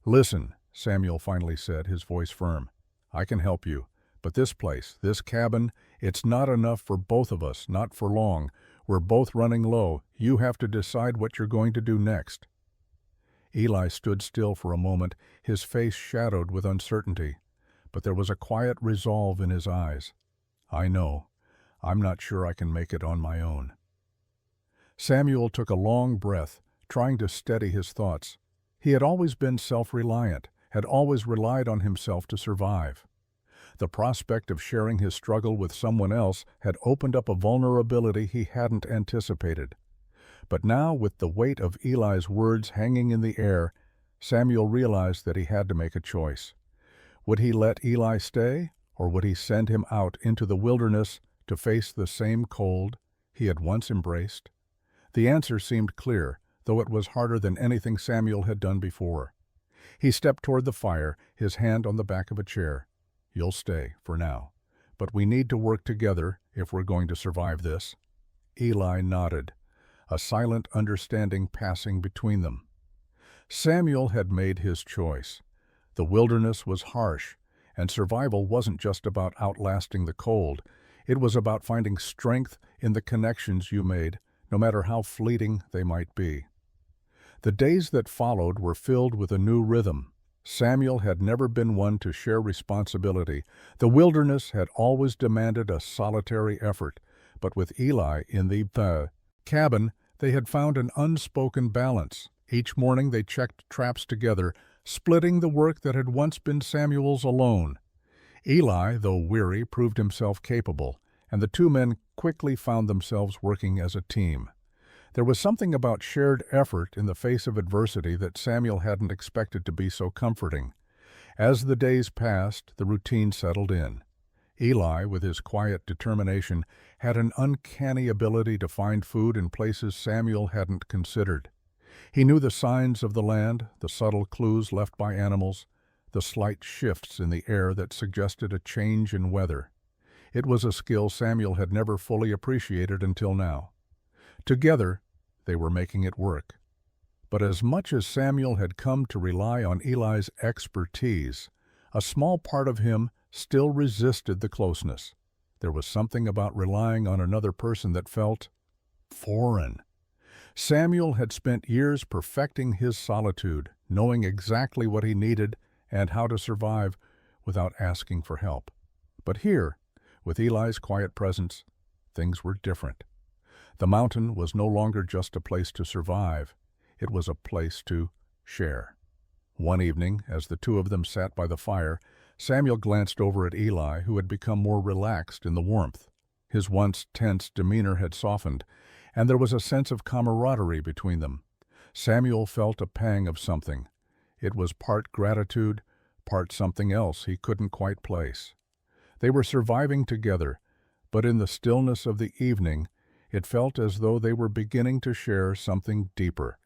"Listen," Samuel finally said, his voice firm. "I can help you. But this place, this cabin, it's not enough for both of us, not for long. We're both running low. You have to decide what you're going to do next." Eli stood still for a moment, his face shadowed with uncertainty. But there was a quiet resolve in his eyes. "I know. I'm not sure I can make it on my own." Samuel took a long breath, trying to steady his thoughts. He had always been self-reliant, had always relied on himself to survive. The prospect of sharing his struggle with someone else had opened up a vulnerability he hadn't anticipated. But now, with the weight of Eli's words hanging in the air, Samuel realized that he had to make a choice. Would he let Eli stay, or would he send him out into the wilderness to face the same cold he had once embraced? The answer seemed clear, though it was harder than anything Samuel had done before. He stepped toward the fire, his hand on the back of a chair. "You'll stay, for now. But we need to work together if we're going to survive this." Eli nodded, a silent understanding passing between them. Samuel had made his choice. The wilderness was harsh, and survival wasn't just about outlasting the cold. It was about finding strength in the connections you made, no matter how fleeting they might be. The days that followed were filled with a new rhythm. Samuel had never been one to share responsibility. The wilderness had always demanded a solitary effort, but with Eli in the cabin, they had found an unspoken balance. Each morning they checked traps together, splitting the work that had once been Samuel's alone. Eli, though weary, proved himself capable, and the two men quickly found themselves working as a team. There was something about shared effort in the face of adversity that Samuel hadn't expected to be so comforting. As the days passed, the routine settled in. Eli, with his quiet determination, had an uncanny ability to find food in places Samuel hadn't considered. He knew the signs of the land, the subtle clues left by animals, the slight shifts in the air that suggested a change in weather. It was a skill Samuel had never fully appreciated until now. Together, they were making it work. But as much as Samuel had come to rely on Eli's expertise, a small part of him still resisted the closeness. There was something about relying on another person that felt foreign. Samuel had spent years perfecting his solitude, knowing exactly what he needed and how to survive without asking for help. But here, with Eli's quiet presence, things were different. The mountain was no longer just a place to survive. It was a place to share. One evening, as the two of them sat by the fire, Samuel glanced over at Eli, who had become more relaxed in the warmth. His once tense demeanor had softened, and there was a sense of camaraderie between them. Samuel felt a pang of something. It was part gratitude, part something else he couldn't quite place. They were surviving together, but in the stillness of the evening, it felt as though they were beginning to share something deeper.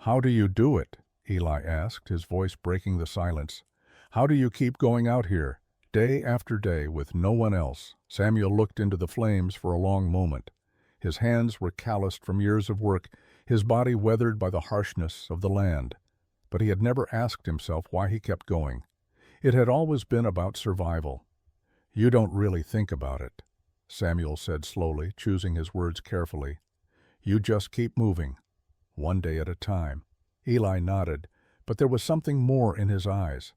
"How do you do it?" Eli asked, his voice breaking the silence. "How do you keep going out here, day after day, with no one else?" Samuel looked into the flames for a long moment. His hands were calloused from years of work, his body weathered by the harshness of the land. But he had never asked himself why he kept going. It had always been about survival. "You don't really think about it," Samuel said slowly, choosing his words carefully. "You just keep moving, one day at a time." Eli nodded, but there was something more in his eyes.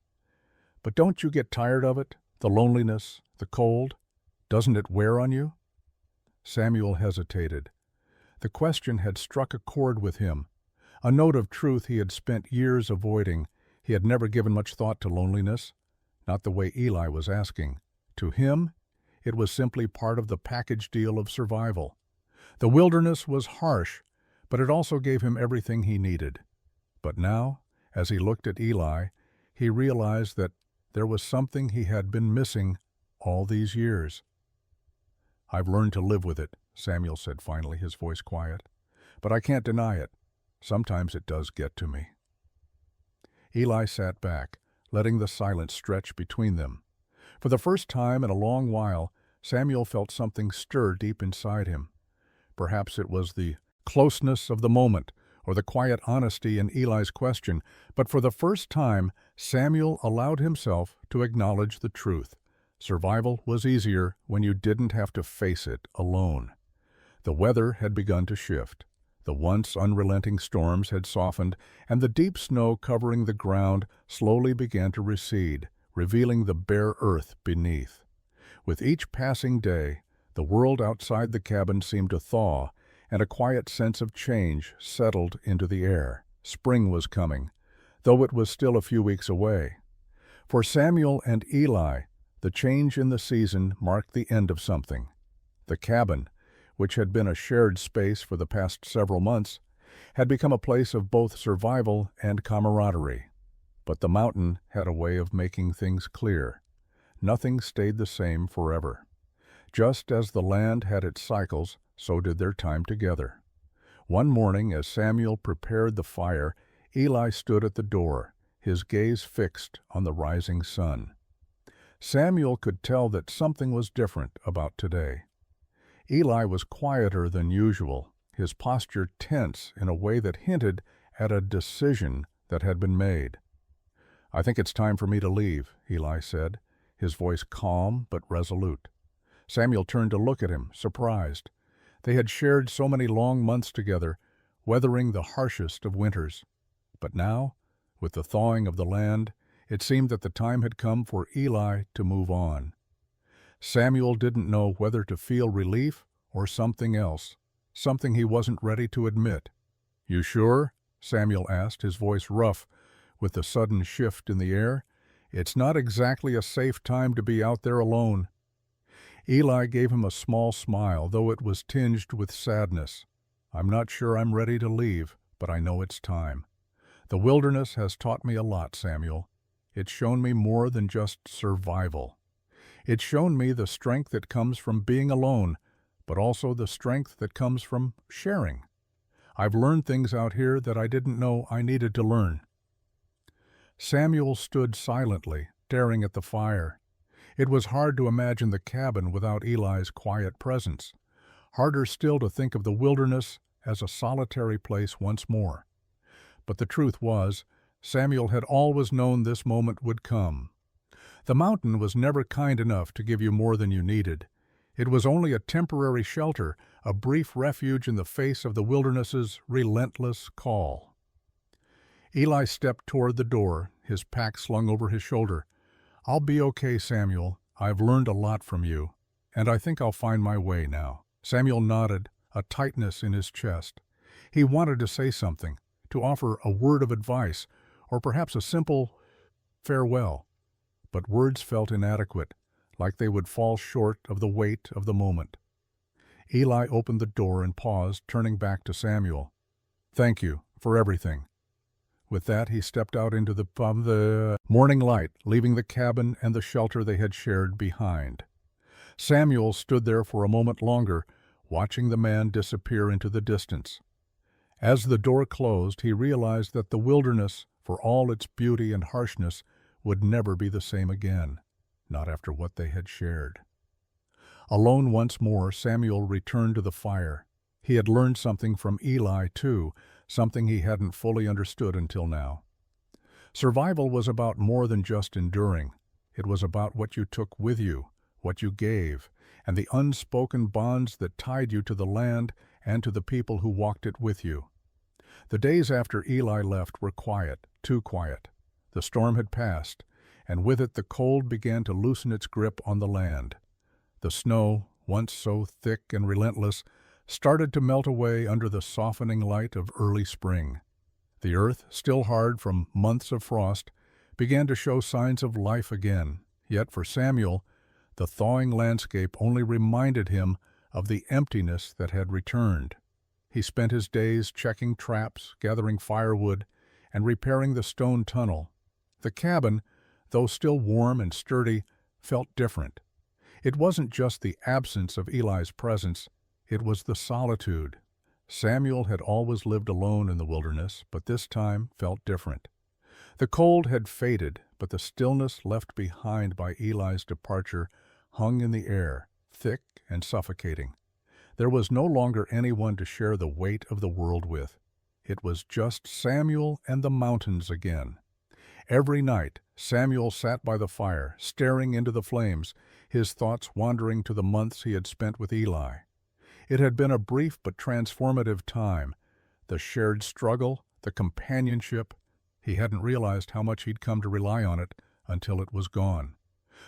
"But don't you get tired of it? The loneliness, the cold? Doesn't it wear on you?" Samuel hesitated. The question had struck a chord with him, a note of truth he had spent years avoiding. He had never given much thought to loneliness, not the way Eli was asking. To him, it was simply part of the package deal of survival. The wilderness was harsh, but it also gave him everything he needed. But now, as he looked at Eli, he realized that there was something he had been missing all these years. "I've learned to live with it," Samuel said finally, his voice quiet. "But I can't deny it. Sometimes it does get to me." Eli sat back, letting the silence stretch between them. For the first time in a long while, Samuel felt something stir deep inside him. Perhaps it was the closeness of the moment, or the quiet honesty in Eli's question, but for the first time, Samuel allowed himself to acknowledge the truth. Survival was easier when you didn't have to face it alone. The weather had begun to shift. The once unrelenting storms had softened, and the deep snow covering the ground slowly began to recede, revealing the bare earth beneath. With each passing day, the world outside the cabin seemed to thaw, and a quiet sense of change settled into the air. Spring was coming, though it was still a few weeks away. For Samuel and Eli, the change in the season marked the end of something. The cabin, which had been a shared space for the past several months, had become a place of both survival and camaraderie. But the mountain had a way of making things clear. Nothing stayed the same forever. Just as the land had its cycles, so did their time together. One morning, as Samuel prepared the fire, Eli stood at the door, his gaze fixed on the rising sun. Samuel could tell that something was different about today. Eli was quieter than usual, his posture tense in a way that hinted at a decision that had been made. "I think it's time for me to leave," Eli said, his voice calm but resolute. Samuel turned to look at him, surprised. They had shared so many long months together, weathering the harshest of winters. But now, with the thawing of the land, it seemed that the time had come for Eli to move on. Samuel didn't know whether to feel relief or something else, something he wasn't ready to admit. "You sure?" Samuel asked, his voice rough with the sudden shift in the air. "It's not exactly a safe time to be out there alone." Eli gave him a small smile, though it was tinged with sadness. "I'm not sure I'm ready to leave, but I know it's time. The wilderness has taught me a lot, Samuel. It's shown me more than just survival. It's shown me the strength that comes from being alone, but also the strength that comes from sharing. I've learned things out here that I didn't know I needed to learn." Samuel stood silently, staring at the fire. It was hard to imagine the cabin without Eli's quiet presence. Harder still to think of the wilderness as a solitary place once more. But the truth was, Samuel had always known this moment would come. The mountain was never kind enough to give you more than you needed. It was only a temporary shelter, a brief refuge in the face of the wilderness's relentless call. Eli stepped toward the door, his pack slung over his shoulder. "I'll be okay, Samuel. I've learned a lot from you, and I think I'll find my way now." Samuel nodded, a tightness in his chest. He wanted to say something, to offer a word of advice, or perhaps a simple farewell. But words felt inadequate, like they would fall short of the weight of the moment. Eli opened the door and paused, turning back to Samuel. "Thank you for everything." With that, he stepped out into the morning light, leaving the cabin and the shelter they had shared behind. Samuel stood there for a moment longer, watching the man disappear into the distance. As the door closed, he realized that the wilderness, for all its beauty and harshness, would never be the same again, not after what they had shared. Alone once more, Samuel returned to the fire. He had learned something from Eli, too, something he hadn't fully understood until now. Survival was about more than just enduring. It was about what you took with you, what you gave, and the unspoken bonds that tied you to the land and to the people who walked it with you. The days after Eli left were quiet, too quiet. The storm had passed, and with it the cold began to loosen its grip on the land. The snow, once so thick and relentless, started to melt away under the softening light of early spring. The earth, still hard from months of frost, began to show signs of life again. Yet for Samuel, the thawing landscape only reminded him of the emptiness that had returned. He spent his days checking traps, gathering firewood, and repairing the stone tunnel. The cabin, though still warm and sturdy, felt different. It wasn't just the absence of Eli's presence, it was the solitude. Samuel had always lived alone in the wilderness, but this time felt different. The cold had faded, but the stillness left behind by Eli's departure hung in the air, thick and suffocating. There was no longer anyone to share the weight of the world with. It was just Samuel and the mountains again. Every night, Samuel sat by the fire, staring into the flames, his thoughts wandering to the months he had spent with Eli. It had been a brief but transformative time. The shared struggle, the companionship, he hadn't realized how much he'd come to rely on it until it was gone.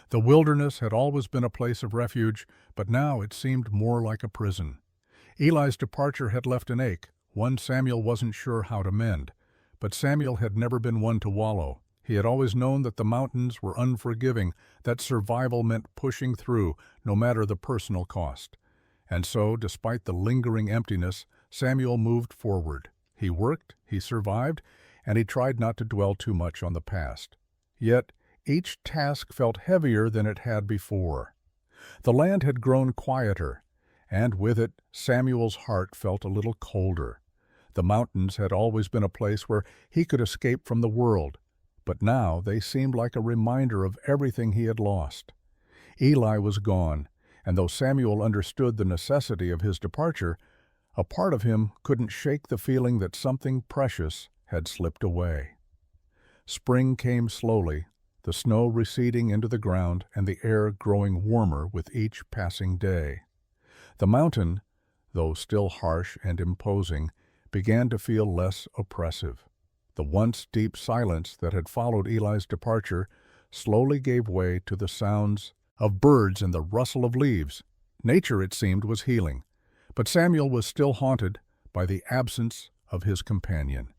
The wilderness had always been a place of refuge, but now it seemed more like a prison. Eli's departure had left an ache, one Samuel wasn't sure how to mend. But Samuel had never been one to wallow. He had always known that the mountains were unforgiving, that survival meant pushing through, no matter the personal cost. And so, despite the lingering emptiness, Samuel moved forward. He worked, he survived, and he tried not to dwell too much on the past. Yet, each task felt heavier than it had before. The land had grown quieter, and with it, Samuel's heart felt a little colder. The mountains had always been a place where he could escape from the world, but now they seemed like a reminder of everything he had lost. Eli was gone, and though Samuel understood the necessity of his departure, a part of him couldn't shake the feeling that something precious had slipped away. Spring came slowly, the snow receding into the ground and the air growing warmer with each passing day. The mountain, though still harsh and imposing, began to feel less oppressive. The once deep silence that had followed Eli's departure slowly gave way to the sounds of birds and the rustle of leaves. Nature, it seemed, was healing, but Samuel was still haunted by the absence of his companion.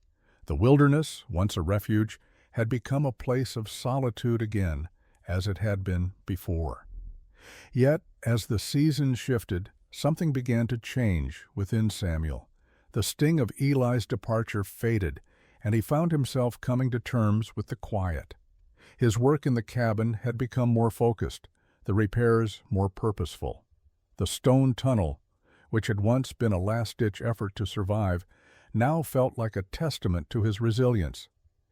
The wilderness, once a refuge, had become a place of solitude again, as it had been before. Yet, as the seasons shifted, something began to change within Samuel. The sting of Eli's departure faded, and he found himself coming to terms with the quiet. His work in the cabin had become more focused, the repairs more purposeful. The stone tunnel, which had once been a last-ditch effort to survive, now felt like a testament to his resilience.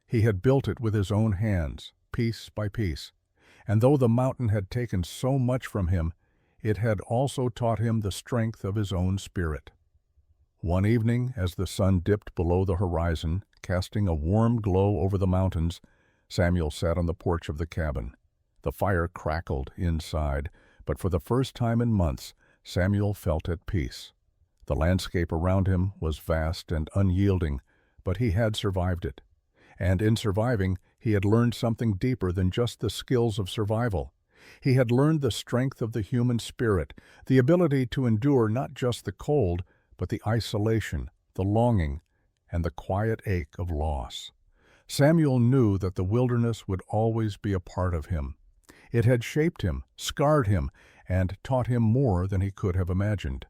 He had built it with his own hands, piece by piece, and though the mountain had taken so much from him, it had also taught him the strength of his own spirit. One evening, as the sun dipped below the horizon, casting a warm glow over the mountains, Samuel sat on the porch of the cabin. The fire crackled inside, but for the first time in months, Samuel felt at peace. The landscape around him was vast and unyielding, but he had survived it. And in surviving, he had learned something deeper than just the skills of survival. He had learned the strength of the human spirit, the ability to endure not just the cold, but the isolation, the longing, and the quiet ache of loss. Samuel knew that the wilderness would always be a part of him. It had shaped him, scarred him, and taught him more than he could have imagined.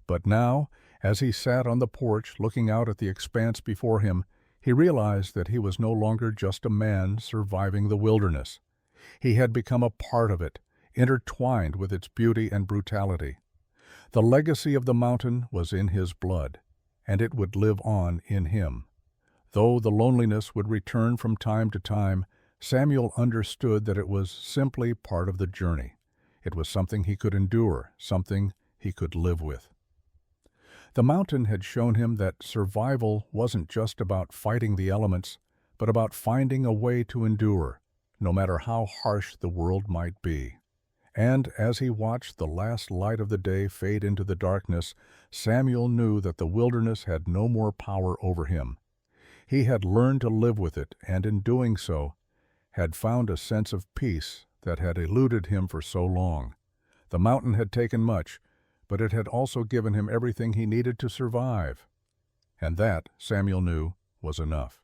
But now, as he sat on the porch looking out at the expanse before him, he realized that he was no longer just a man surviving the wilderness. He had become a part of it, intertwined with its beauty and brutality. The legacy of the mountain was in his blood, and it would live on in him. Though the loneliness would return from time to time, Samuel understood that it was simply part of the journey. It was something he could endure, something he could live with. The mountain had shown him that survival wasn't just about fighting the elements, but about finding a way to endure, no matter how harsh the world might be. And as he watched the last light of the day fade into the darkness, Samuel knew that the wilderness had no more power over him. He had learned to live with it, and in doing so, had found a sense of peace that had eluded him for so long. The mountain had taken much, but it had also given him everything he needed to survive. And that, Samuel knew, was enough.